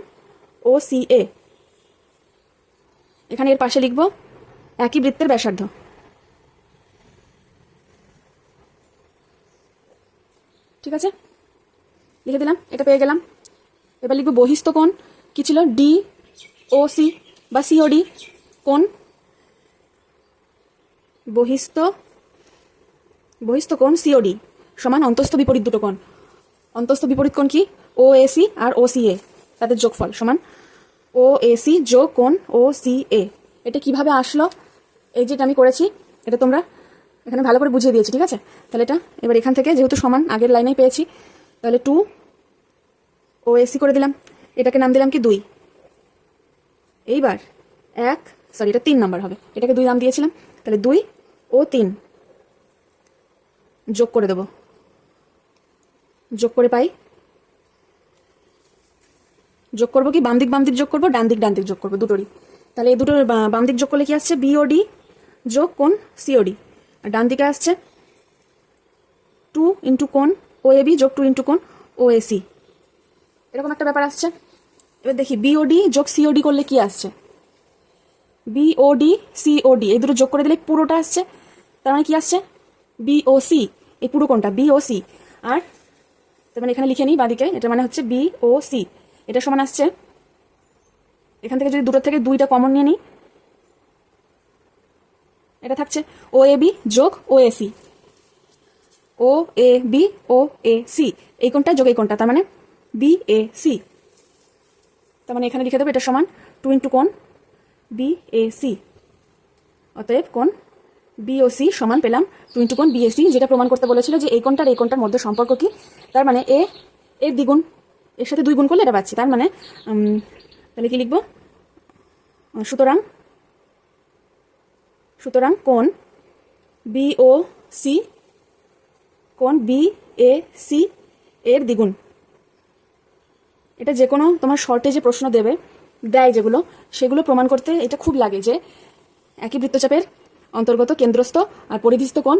ও সি এ। এখানে এর পাশে লিখব একই বৃত্তের ব্যাসার্ধ। ঠিক আছে, লিখে দিলাম, এটা পেয়ে গেলাম। এবার লিখবো বহিস্থ কোণ কি ছিল, ডি ও সি বা সিওডি কোণ, বহিস্থ কোণ সিওডি সমান অন্তস্থ বিপরীত দুটো কোণ। অন্তস্থ বিপরীত কোণ কি, ও এসি আর ও সি এ, তাদের যোগফল সমান ও এসি যোগ কোণ ও সি এ। এটা কিভাবে আসলো, এই যেটা আমি করেছি এটা তোমরা এখানে ভালো করে বুঝিয়ে দিয়েছি, ঠিক আছে। তাহলে এটা এবার এখান থেকে যেহেতু সমান আগের লাইনেই পেয়েছি, তাহলে 2 ও এসি করে দিলাম, এটাকে নাম দিলাম কি 2। এইবার 3 নাম্বার হবে, এটাকে 2 নাম দিয়েছিলাম, তাহলে 2 ও 3 যোগ করে দেব, যোগ করে পাই, যোগ করবো কি বাম দিক যোগ করবো, ডান দিক যোগ করবো, দুটোরই। তাহলে এই দুটোর বাম দিক যোগ করলে কি আসছে, বিওডি যোগ কোণ সিওডি, আর ডান দিকে আসছে 2 ইন্টু কোণ ও এবি যোগ 2 ইন্টু কোণ ও এসি, এরকম একটা ব্যাপার আসছে। এবার দেখি বিওডি যোগ সিওডি করলে কি আসছে, বিওডি সিওডি এই দুটো যোগ করে দিলে পুরোটা আসছে, তার মানে কি আসছে বিওসি, এই পুরো কোণটা বিওসি। আর তার মানে এখানে লিখে নিই বাদিকে, এটা মানে হচ্ছে বিওসি, এটা সমান আসছে, এখান থেকে যদি দুটোর থেকে 2টা কমন নিয়ে নিই, এটা থাকছে ও এ বি যোগ O AC, O A B O A C, এই কোণটা যোগ এই কোণটা, তার মানে বি এ সি। তার মানে এখানে লিখে দেবো এটা সমান 2 ইন্টু কোণ বি এ সি, অতএব কোণ বিওসি সমান পেলাম 2 ইন্টু কোণ বিএসি, যেটা প্রমাণ করতে বলেছিল যে এই কোণটার এই কোণটার মধ্যে সম্পর্ক কি। তার মানে এর দ্বিগুণ, এর সাথে 2 গুণ করলে এটা পাচ্ছি, তার মানে তাহলে কি লিখবো, সুতরাং কোণ বিওসি কোণ বিএসি এর দ্বিগুণ। এটা যে কোনো তোমার শর্টে যে প্রশ্ন দেয় যেগুলো, সেগুলো প্রমাণ করতে এটা খুব লাগে যে একই বৃত্তচাপের অন্তর্গত কেন্দ্রস্থ আর পরিধিস্থ কোণ,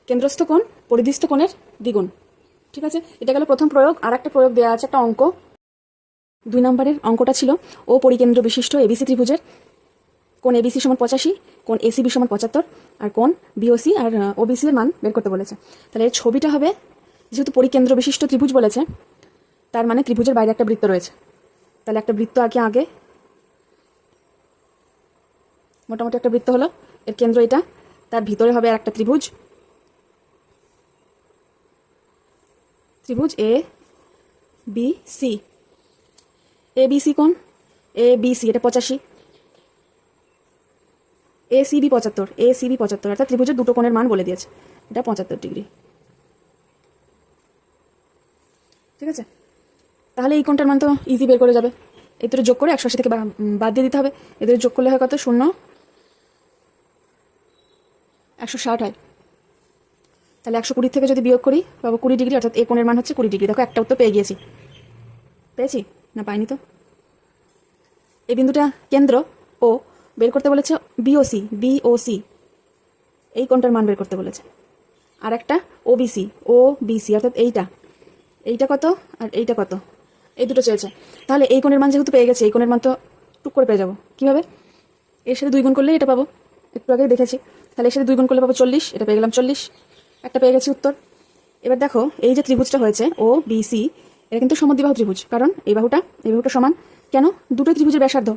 কেন্দ্রস্থ কোণ পরিধিস্থ কোণের দ্বিগুণ। ঠিক আছে, এটা গেল প্রথম প্রয়োগ। আর একটা প্রয়োগ দেওয়া আছে, একটা অঙ্ক 2 নম্বরের অঙ্কটা ছিল ও পরিকেন্দ্র বিশিষ্ট এবিসি ত্রিভুজের কোণ এবিসি সমান 85, কোণ এসিবি সমান 75, আর কোণ বিওসি আর ওবিসি এর মান বের করতে বলেছে। তাহলে এর ছবিটা হবে, যেহেতু পরিকেন্দ্র বিশিষ্ট ত্রিভুজ বলেছে, তার মানে ত্রিভুজের বাইরে একটা বৃত্ত রয়েছে। তাহলে একটা বৃত্ত আগে মোটামুটি একটা বৃত্ত হলো, এর কেন্দ্র এটা, তার ভিতরে হবে আর একটা ত্রিভুজ, এ B C, A B C কোণ এ বি সি এটা 85, এ সিবি 75, অর্থাৎ ত্রিভুজের দুটো কোণের মান বলে দিয়েছে, এটা 75 ডিগ্রি। ঠিক আছে, তাহলে এই কোণটার মান তো ইজি বের করে যাবে, এই দুটো যোগ করে 180 থেকে বাদ দিয়ে দিতে হবে, এদের যোগ করলে হয় কত, 0 160 হয়। তাহলে 120 থেকে যদি বিয়োগ করি পাবো 20 ডিগ্রি, অর্থাৎ এই কোণের মান হচ্ছে 20 ডিগ্রি। দেখো একটা উত্তর পেয়ে গিয়েছি, পেয়েছি না পাইনি তো। এই বিন্দুটা কেন্দ্র ও বের করতে বলেছে বিওসি, এই কোণটার মান বের করতে বলেছে। আর একটা ওবিসি অর্থাৎ এইটা কত আর এইটা কত, এই দুটো চেয়েছে। তাহলে এই কোণের মান যেহেতু পেয়ে গেছে, এই কোণের মান তো টুক করে পেয়ে যাবো। কিভাবে, এর সাথে 2 গুণ করলে এটা পাবো, একটু আগেই দেখেছি। তাহলে এর সাথে 2 গুণ করলে পাবো 40, এটা পেয়ে গেলাম 40, একটা পেয়ে গেছি উত্তর। এবার দেখো এই যে ত্রিভুজটা হয়েছে ও বিসি, এটা কিন্তু সমদ্বিবাহু ত্রিভুজ, কারণ এই বাহুটা সমান। কেন, দুটো ত্রিভুজের ব্যাসার্ধ,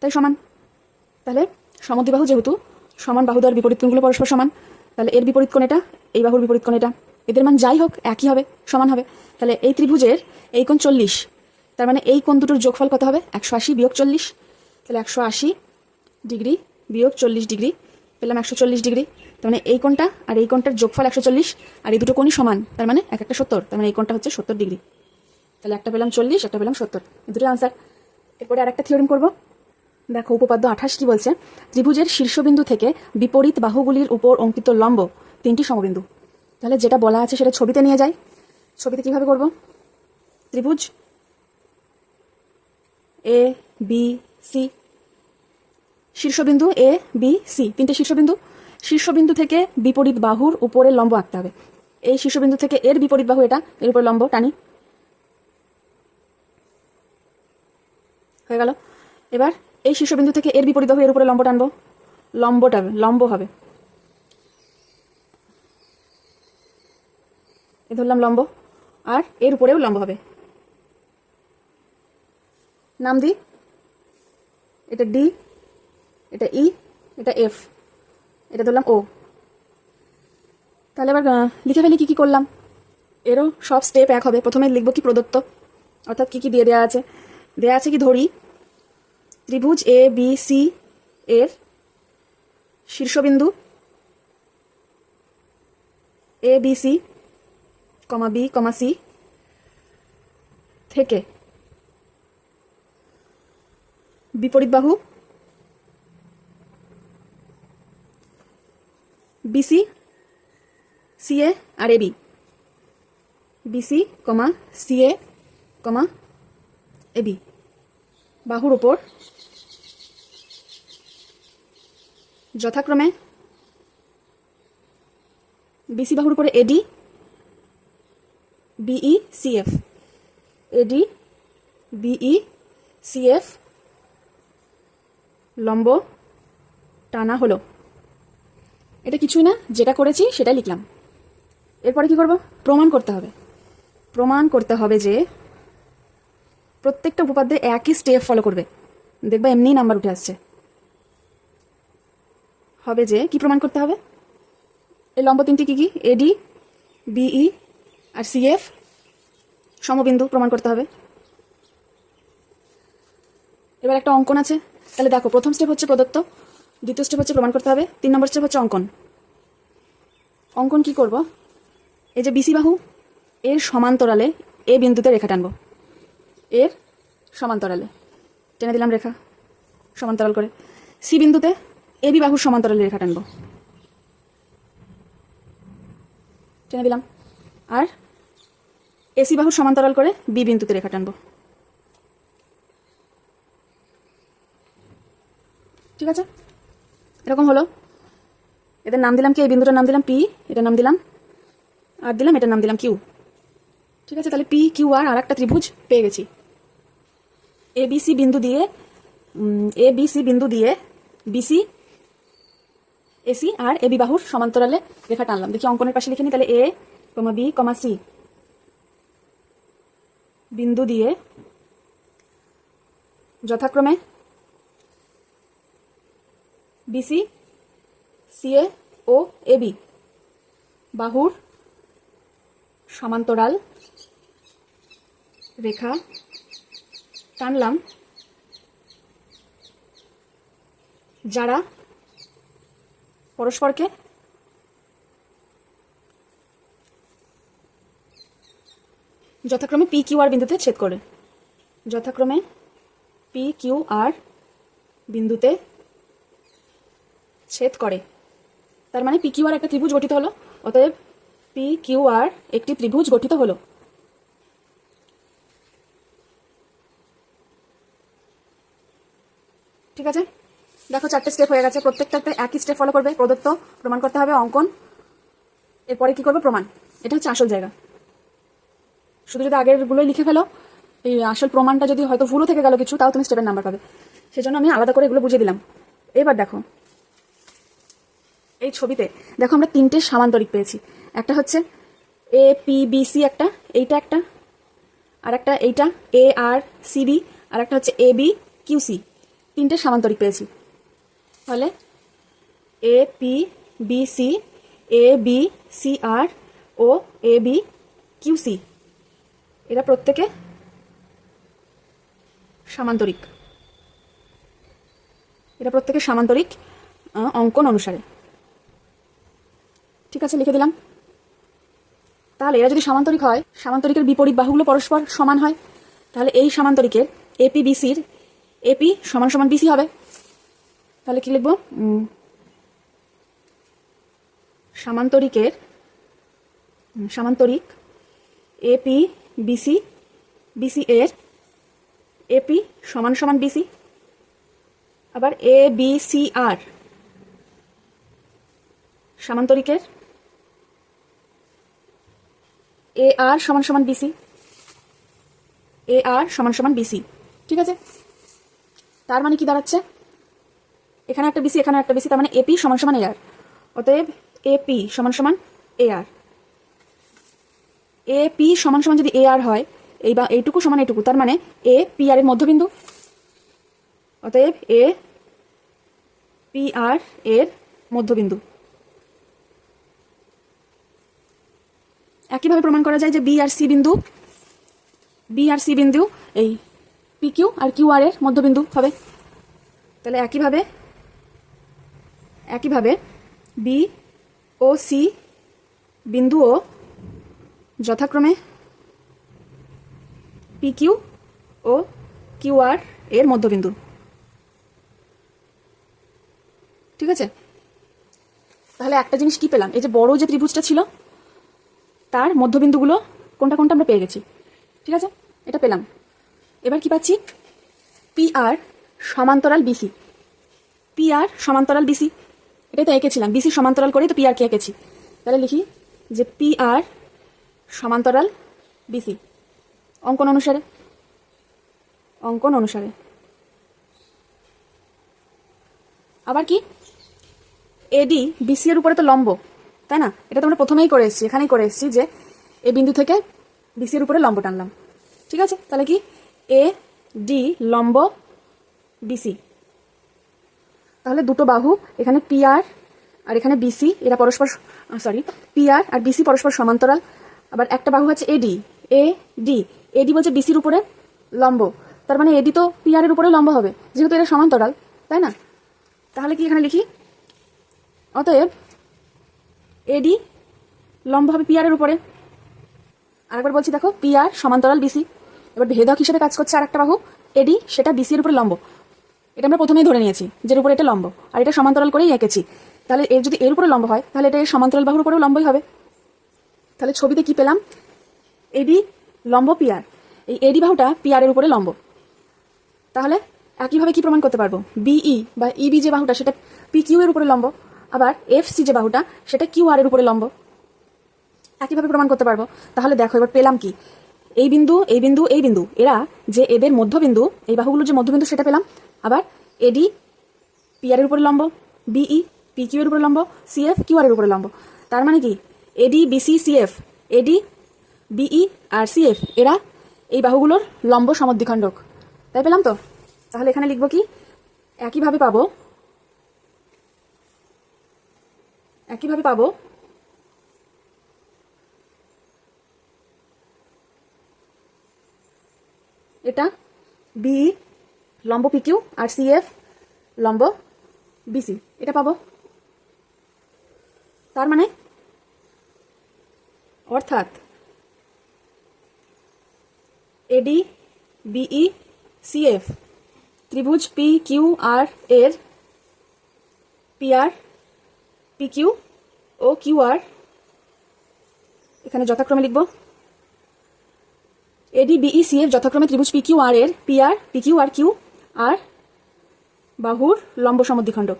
তাই সমান। তাহলে সমদ্বিবাহু যেহেতু সমান, বাহু দ্বয়ের বিপরীত কোণগুলো পরস্পর সমান, তাহলে এর বিপরীত কোণ এটা, এই বাহুর বিপরীত কোণ এটা, এদের মান যাই হোক একই হবে, সমান হবে। তাহলে এই ত্রিভুজের এই কোণ 40, তার মানে এই কোণ দুটোর যোগফল কত হবে, 180 বিয়োগ 40, তাহলে 180 ডিগ্রি বিয়োগ 40 ডিগ্রি পেলাম 140 ডিগ্রি। তার মানে এই কোণটা আর এই কোণটার যোগফল 140, আর এই দুটো কোণই সমান, তার মানে এক একটা 70, তার মানে এই কোণটা হচ্ছে 70 ডিগ্রি। তাহলে একটা পেলাম 40, একটা পেলাম 70, দুটো আনসার। এরপরে আর একটা থিওরেম করবো। দেখো উপপাদ্য 28 কি বলছে, ত্রিভুজের শীর্ষবিন্দু থেকে বিপরীত বাহুগুলির উপর অঙ্কিত লম্ব 3টি সমবিন্দু। তাহলে যেটা বলা আছে সেটা ছবিতে নিয়ে যাই। ছবিতে কিভাবে করব, ত্রিভুজ এ বি সি, শীর্ষবিন্দু এ বি সি, 3টে শীর্ষবিন্দু থেকে বিপরীত বাহুর উপরে লম্ব আঁকতে হবে। এই শীর্ষবিন্দু থেকে এর বিপরীত বাহু এটা, এর উপরে লম্ব টানি, হয়ে গেল। এবার এই শীর্ষবিন্দু থেকে এর বিপরীত বাহু এর উপরে লম্ব টানবো, লম্ব হবে। এ ধরলাম লম্ব, আর এর উপরেও লম্ব হবে। নাম দিই, এটা ডি, এটা ই, এটা এফ, এটা ধরলাম ও। তাহলে এবার লিখে ফেলি কী কী করলাম। এরও সব স্টেপ এক হবে। প্রথমে লিখবো কি প্রদত্ত, অর্থাৎ কী কী দিয়ে দেওয়া আছে। দেওয়া আছে কি, ধরি ত্রিভুজ এ বি সি এর শীর্ষবিন্দু A B C comma B comma C থেকে বিপরীত বাহু বিসি সিএ আর AB, BC comma CA comma AB বাহুর উপর যথাক্রমে বিসি বাহুর উপরে AD BE CF, AD BE CF লম্ব টানা হলো। এটা কিছুই না, যেটা করেছি সেটাই লিখলাম। এরপরে কি করব, প্রমাণ করতে হবে। প্রমাণ করতে হবে যে প্রত্যেকটা উপপাদ্যে একই স্টেপ ফলো করবে, দেখবা এমনিই নাম্বার উঠে আসছে। হবে যে কি প্রমাণ করতে হবে, এই লম্ব তিনটি কি কি, এডি বিই আর সিএফ সমবিন্দু প্রমাণ করতে হবে। এবার একটা অঙ্কন আছে, তাহলে দেখো প্রথম স্টেপ হচ্ছে প্রদত্ত, দ্বিতীয় স্টেপ হচ্ছে প্রমাণ করতে হবে, 3 নম্বর স্টেপ হচ্ছে অঙ্কন। অঙ্কন কি করব, এই যে বিসি বাহু এর সমান্তরালে এ বিন্দুতে রেখা টানবো, এর সমান্তরালে টেনে দিলাম রেখা সমান্তরাল করে। সি বিন্দুতে এ বি বাহুর সমান্তরালে রেখা টানবো, টেনে দিলাম। আর এসি বাহুর সমান্তরাল করে বি বিন্দুতে রেখা টানবো। ঠিক আছে, এরকম হলো। এদের নাম দিলাম কি, এই বিন্দুটার নাম দিলাম পি, এটার নাম দিলাম আর দিলাম, এটার নাম দিলাম কিউ। ঠিক আছে, তাহলে পি কিউ আর একটা ত্রিভুজ পেয়ে গেছি। এবিসি বিন্দু দিয়ে বিসি এসি আর এবি বাহুর সমান্তরালে রেখা টানলাম। দেখি অঙ্কনের পাশে লিখে নিই, তাহলে এ কমা বি কমা সি বিন্দু দিয়ে যথাক্রমে বিসি সিএ ও এবি বাহুর সমান্তরাল রেখা টানলাম, যারা পরস্পরকে যথাক্রমে পি কিউ আর বিন্দুতে ছেদ করে, যথাক্রমে পি কিউ আর বিন্দুতে ছেদ করে। তার মানে পি কিউ আর একটা ত্রিভুজ গঠিত হলো, অতএব পি কিউ আর একটি ত্রিভুজ গঠিত হলো। ঠিক আছে, দেখো 4টে স্টেপ হয়ে গেছে। প্রত্যেকটাতে একই স্টেপ ফলো করবে। প্রদত্ত, প্রমাণ করতে হবে, অঙ্কন, এরপরে কি করবে, প্রমাণ। এটা হচ্ছে আসল জায়গা। শুধু যদি আগেরগুলোই লিখে ফেলো, এই আসল প্রমাণটা যদি হয়তো ভুলও থেকে গেল কিছু, তাও তুমি স্টেপের নাম্বার পাবে। সেজন্য আমি আলাদা করে এগুলো বুঝিয়ে দিলাম। এবার দেখো এই ছবিতে, দেখো আমরা 3টে সামান্তরিক পেয়েছি। একটা হচ্ছে এ পি বি সি, একটা এইটা, একটা আর একটা এইটা এ আর সি বি, আর একটা হচ্ছে এ বি কিউ সি। 3টে সামান্তরিক পেয়েছি। তাহলে A P B C, A B C R ও এ বি কিউ সি, এরা প্রত্যেকে সামান্তরিক। এটা প্রত্যেকে সামান্তরিক অঙ্কন অনুসারে। ঠিক আছে, লিখে দিলাম। তাহলে এরা যদি সামান্তরিক হয়, সামান্তরিকের বিপরীত বাহুগুলো পরস্পর সমান হয়, তাহলে এই সামান্তরিকের এপি বিসির এপি সমান সমান বিসি হবে। তাহলে কি লিখবো, সামান্তরিক এপি বিসি, বিসি এর এপি সমান সমান বিসি। আবার এ বি সি আর সামান্তরিকের এ আর সমান সমান বিসি, এ আর সমান সমান বিসি। ঠিক আছে, তার মানে কি দাঁড়াচ্ছে, এখানে একটা বিসি, এখানে একটা বিসি, তার মানে এপি সমান সমান এ আর। অতএব এপি সমান সমান এ আর। এ পি সমান সমান যদি এ আর হয়, এই বা এইটুকু সমান এইটুকু, তার মানে এ পি আর এর মধ্যবিন্দু। অতএব এ পি আর এর মধ্যবিন্দু। একইভাবে প্রমাণ করা যায় যে বি আর সি বিন্দু এই P Q R Q R এর মধ্যবিন্দু হবে। তাহলে একইভাবে বি ও সি বিন্দুও যথাক্রমে P Q O Q R এর মধ্যবিন্দু। ঠিক আছে, তাহলে একটা জিনিস কি পেলাম, এই যে বড় যে ত্রিভুজটা ছিল তার মধ্যবিন্দুগুলো কোনটা কোনটা আমরা পেয়ে গেছি। ঠিক আছে, এটা পেলাম। এবার কি পাচ্ছি, পি আর সমান্তরাল বিসি। পি আর সমান্তরাল বিসি, এটাই তো এঁকেছিলাম, বিসি সমান্তরাল করেই তো পি আর কে এঁকেছি। তাহলে লিখি যে পি আর সমান্তরাল বিসি অঙ্কন অনুসারে। আবার কি, এডি বিসি এর উপরে তো লম্ব, তাই না? এটা তো আমরা প্রথমেই করে এসেছি, এখানেই করে এসেছি যে এ বিন্দু থেকে বিসি এর উপরে লম্ব টানলাম। ঠিক আছে, তাহলে কি এ ডি লম্ব বিসি। তাহলে দুটো বাহু, এখানে পি আর এখানে বিসি, এরা পরস্পর পি আর বিসি পরস্পর সমান্তরাল। আবার একটা বাহু আছে এডি, এডি বলছে বিসির উপরে লম্ব, তার মানে এডি তো পি আর এর উপরে লম্ব হবে, যেহেতু এরা সমান্তরাল, তাই না? তাহলে কি এখানে লিখি, অতএব এডি লম্ব হবে পি আর এর উপরে। আরেকবার বলছি, দেখো পি আর সমান্তরাল বিসি। এবার ভেদক হিসেবে কাজ করছে আর একটা বাহু এডি, সেটা বিসি এর উপরে লম্ব। এটা আমরা প্রথমেই ধরে নিয়েছি যে এর উপরে এটা লম্ব, আর এটা সমান্তরাল করেই এঁকেছি। তাহলে এর যদি এর উপরে লম্ব হয়, তাহলে এটা এর সমান্তরাল বাহুর উপরেও লম্বই হবে। তাহলে ছবিতে কি পেলাম, এডি লম্ব পি আর, এই এডি বাহুটা পি আর এর উপরে লম্ব। তাহলে একইভাবে কি প্রমাণ করতে পারবো, বিই বা ইবি যে বাহুটা সেটা পি কিউ এর উপরে লম্ব, আবার এফ সি যে বাহুটা সেটা কিউ আর এর উপরে লম্ব। একইভাবে প্রমাণ করতে পারবো। তাহলে দেখো এবার পেলাম কি, এই বিন্দু এরা যে এদের মধ্যবিন্দু, এই বাহুগুলোর যে মধ্যবিন্দু সেটা পেলাম। আবার এডি পি আর এর উপরে লম্ব, বিই পি কিউ এর উপরে লম্ব, সিএফ কিউ আর এর উপরে লম্ব। তার মানে কি AD BC CF, AD BE আর সিএফ এরা এই বাহুগুলোর লম্ব সমদ্বিখণ্ডক। তাই পেলাম তো। তাহলে এখানে লিখবো কি, একইভাবে পাবো এটা বি লম্ব পি কিউ আর সিএফ লম্ব বিসি, এটা পাবো। তার মানে অর্থাৎ এডি বিই সিএফ ত্রিভুজ পি কিউ আর এর P R P Q O Q R, এখানে যথাক্রমে লিখব এডি বিই সিএফ যথাক্রমে ত্রিভুজ পি কিউ আর এর P R P Q R Q R বাহুর লম্ব সমদ্বিখণ্ডক।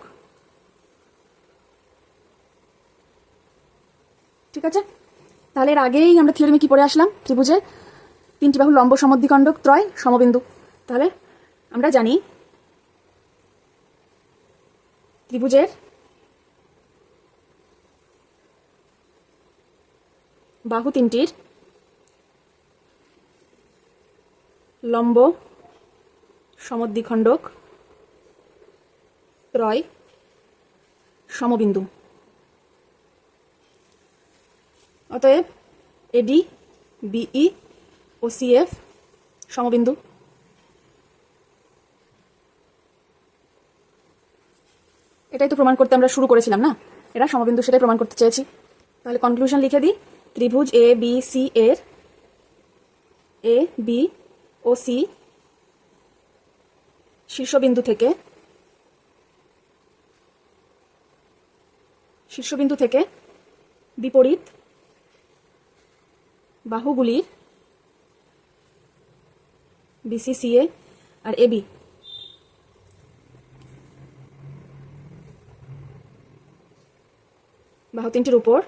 ঠিক আছে, তাহলে এর আগেই আমরা থিওরিমে কি পড়ে আসলাম, ত্রিভুজের তিনটি বাহু লম্ব সমদ্বিখণ্ডক ত্রয় সমবিন্দু। তাহলে আমরা জানি ত্রিভুজের বাহু তিনটির লম্ব সমদ্বিখণ্ডক ত্রয় সমবিন্দু। অতএব এডি বিই ও সিএফ সমবিন্দু। এটাই তো প্রমাণ করতে আমরা শুরু করেছিলাম না, এরা সমবিন্দু, সেটাই প্রমাণ করতে চেয়েছি। তাহলে কনক্লুশন লিখে দিই, ত্রিভুজ এ বি সি এর এ বি ও সি শীর্ষবিন্দু থেকে বিপরীত বাহুগুলির বিসিসিএ আর এবি বাহু তিনটির উপর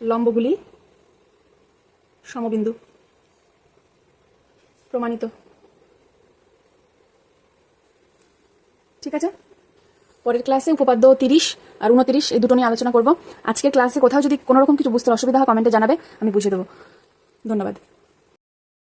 লম্বগুলি সমবিন্দু। প্রমাণিত। ঠিক আছে, পরের ক্লাসে উপপাদ্য 30 আর 29 এই দুটো নিয়ে আলোচনা করব। আজকের ক্লাসে কোথাও যদি কোনো রকম কিছু বুঝতে অসুবিধা হয় কমেন্টে জানাবে, আমি বুঝিয়ে দেবো। ধন্যবাদ।